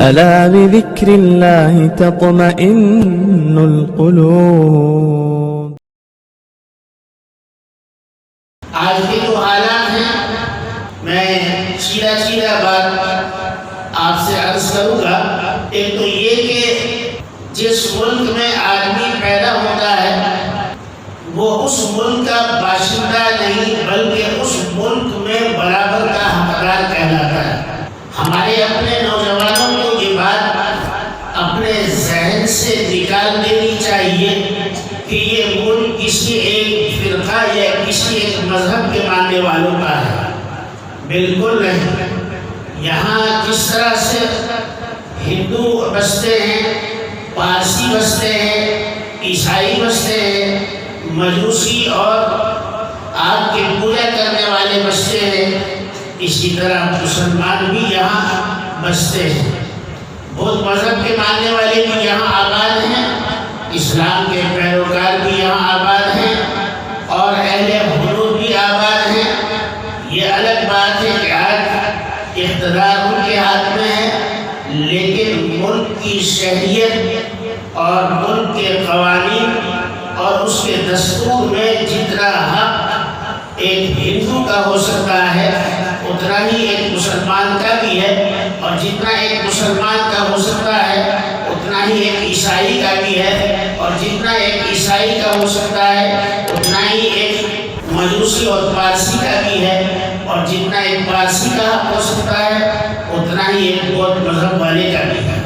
ألا بذكر الله تطمئن القلوب۔ آج کے جو حالات ہیں میں سیدھا بات آپ سے عرض کروں گا۔ ایک تو یہ کہ جس ملک میں آدمی پیدا ہوتا ہے وہ اس ملک کا باشندہ نہیں بلکہ اس ملک میں برابر کا حقدار کہلاتا ہے۔ ہمارے اپنے نوجوانوں کو یہ بات اپنے ذہن سے نکال دینی چاہیے کہ یہ ملک کسی ایک فرقہ یا کسی ایک مذہب کے ماننے والوں کا ہے، بالکل نہیں۔ یہاں جس طرح سے ہندو بستے ہیں، پارسی بستے ہیں، عیسائی بستے ہیں، مجوسی اور آگ کی پوجا کرنے والے بستے ہیں، اسی طرح مسلمان بھی یہاں بستے ہیں۔ بودھ مذہب کے ماننے والے بھی یہاں آباد ہیں، اسلام کے پیروکار بھی یہاں آباد ہیں، اور اہل حدود بھی آباد ہیں۔ یہ الگ بات ہے کہ آج اقتدار ان کے ہاتھ میں ہے، لیکن ملک کی شہریت اور ملک کے قوانین اور اس کے دستور میں جتنا حق ایک ہندو کا ہو سکتا ہے اتنا ہی ایک مسلمان کا بھی ہے، اور جتنا ایک مسلمان کا ہو سکتا ہے اتنا ہی ایک عیسائی کا بھی ہے، اور جتنا ایک عیسائی کا ہو سکتا ہے اتنا ہی ایک مجوسی اور پارسی کا بھی ہے، اور جتنا ایک پارسی کا ہو سکتا ہے اتنا ہی ایک بودھ مذہب والے کا بھی ہے۔